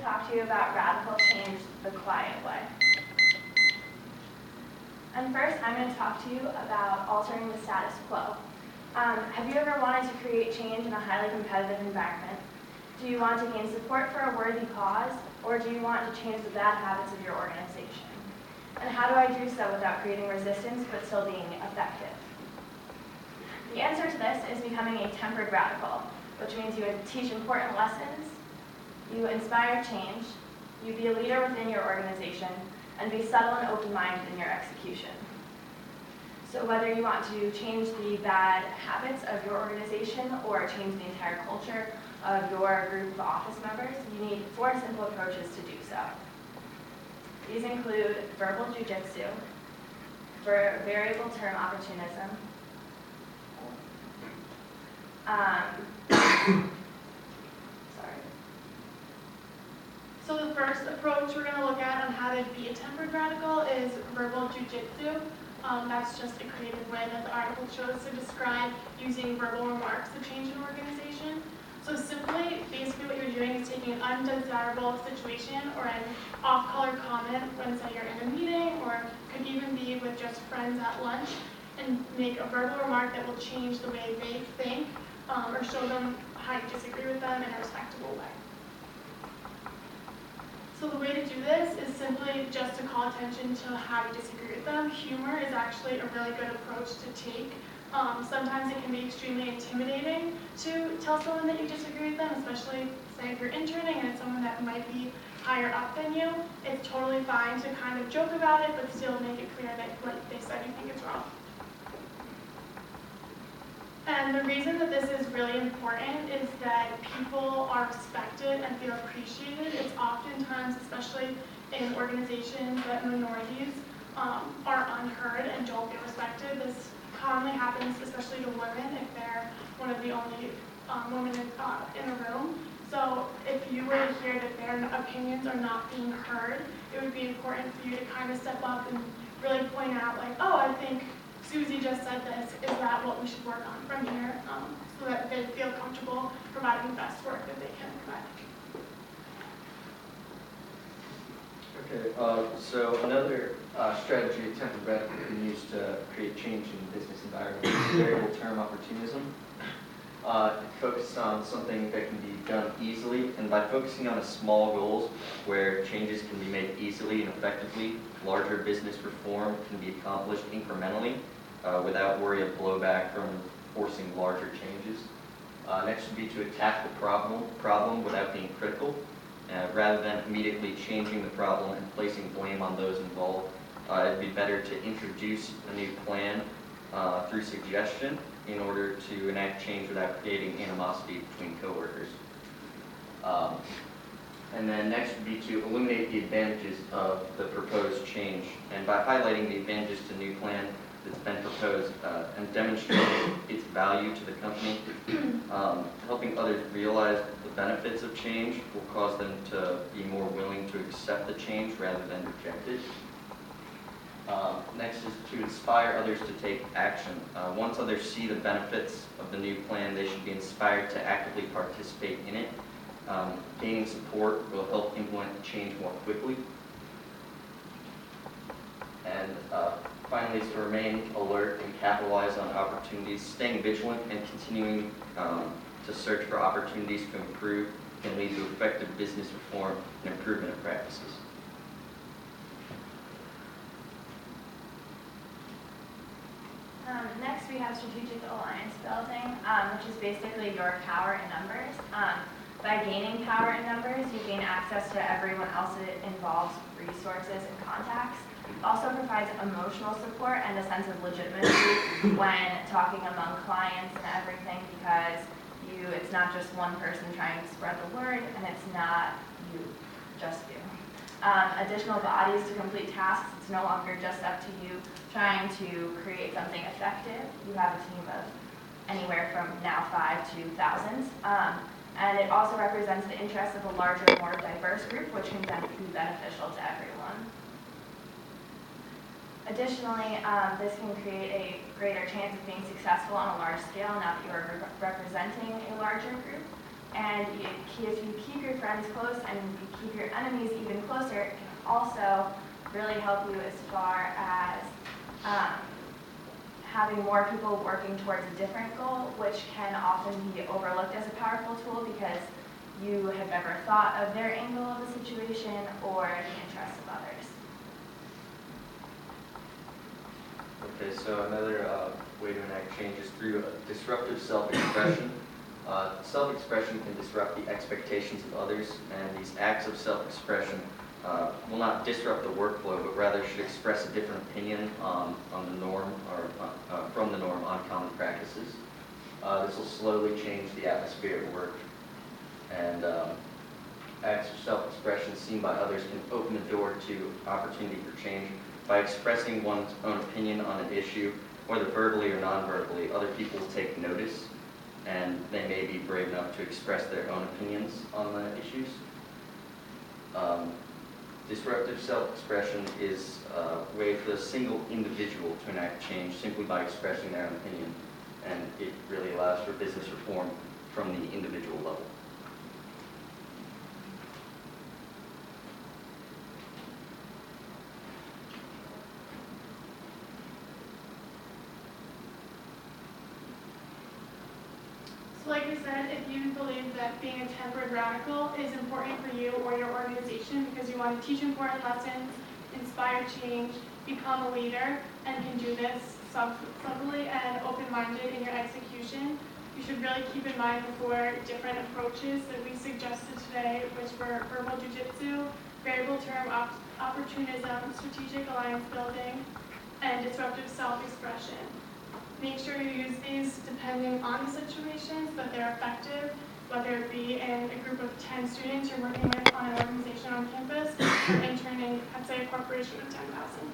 talk to you about radical change the quiet way. And first, I'm going to talk to you about altering the status quo. Have you ever wanted to create change in a highly competitive environment? Do you want to gain support for a worthy cause, or do you want to change the bad habits of your organization? And how do I do so without creating resistance but still being effective? The answer to this is becoming a tempered radical, which means you teach important lessons, you inspire change, you be a leader within your organization, and be subtle and open-minded in your execution. So whether you want to change the bad habits of your organization or change the entire culture of your group of office members, you need 4 simple approaches to do so. These include verbal jujitsu, variable term opportunism, So the first approach we're going to look at on how to be a tempered radical is verbal jujitsu. That's just a creative way that the article chose to describe using verbal remarks to change an organization. So simply, basically what you're doing is taking an undesirable situation or an off-color comment when, say, you're in a meeting, or could even be with just friends at lunch, and make a verbal remark that will change the way they think, or show them how you disagree with them in a respectable way. So the way to do this is simply just to call attention to how you disagree with them. Humor is actually a really good approach to take. Sometimes it can be extremely intimidating to tell someone that you disagree with them, especially, say, if you're interning and it's someone that might be higher up than you. It's totally fine to kind of joke about it, but still make it clear that what they said you think is wrong. And the reason that this is really important is that people are respected and feel appreciated. It's oftentimes, especially in organizations, that minorities are unheard and don't get respected. This commonly happens especially to women if they're one of the only women in the room. So if you were to hear that their opinions are not being heard, it would be important for you to kind of step up and really point out, like, oh, I think Susie just said this. Is that what we should work on from here, so that they feel comfortable providing the best work that they can provide? Okay, so another strategy a tempered radical can use to create change in the business environment is variable term opportunism. It focuses on something that can be done easily, and by focusing on small goals where changes can be made easily and effectively, larger business reform can be accomplished incrementally without worry of blowback from forcing larger changes. Next would be to attack the problem without being critical. Rather than immediately changing the problem and placing blame on those involved, it'd be better to introduce a new plan through suggestion in order to enact change without creating animosity between coworkers. And then next would be to eliminate the advantages of the proposed change. And by highlighting the advantages to the new plan that's been proposed and demonstrating its value to the company, helping others realize the benefits of change will cause them to be more willing to accept the change rather than reject it. Next is to inspire others to take action. Once others see the benefits of the new plan, they should be inspired to actively participate in it. Gaining support will help implement change more quickly. And finally, is to remain alert and capitalize on opportunities. Staying vigilant and continuing to search for opportunities to improve can lead to effective business reform and improvement of practices. Next, we have strategic alliance building, which is basically your power in numbers. By gaining power in numbers, you gain access to everyone else involved's resources and contacts. It also provides emotional support and a sense of legitimacy when talking among clients and everything, because it's not just one person trying to spread the word, and it's not you, just you. Additional bodies to complete tasks. It's no longer just up to you trying to create something effective. You have a team of anywhere from now 5 to thousands. And it also represents the interests of a larger, more diverse group, which can then be beneficial to everyone. Additionally, this can create a greater chance of being successful on a large scale now that you are representing a larger group. And if you keep your friends close and you keep your enemies even closer, it can also really help you as far as having more people working towards a different goal, which can often be overlooked as a powerful tool because you have never thought of their angle of the situation or the interests of others. Okay, so another way to enact change is through disruptive self-expression. Self-expression can disrupt the expectations of others, and these acts of self-expression will not disrupt the workflow, but rather should express a different opinion on the norm or from the norm on common practices. This will slowly change the atmosphere at work, and acts of self-expression seen by others can open the door to opportunity for change. By expressing one's own opinion on an issue, whether verbally or non-verbally, other people will take notice, and they may be brave enough to express their own opinions on the issues. Disruptive self-expression is a way for a single individual to enact change simply by expressing their own opinion, and it really allows for business reform from the individual level. So like we said, if you believe that being a tempered radical is important for you or your organization because you want to teach important lessons, inspire change, become a leader, and can do this subtly and open-minded in your execution, you should really keep in mind the 4 different approaches that we suggested today, which were verbal jujitsu, variable term opportunism, strategic alliance building, and disruptive self-expression. Make sure you use these depending on the situations, but they're effective, whether it be in a group of 10 students you're working with on an organization on campus, or interning at, say, a corporation of 10,000.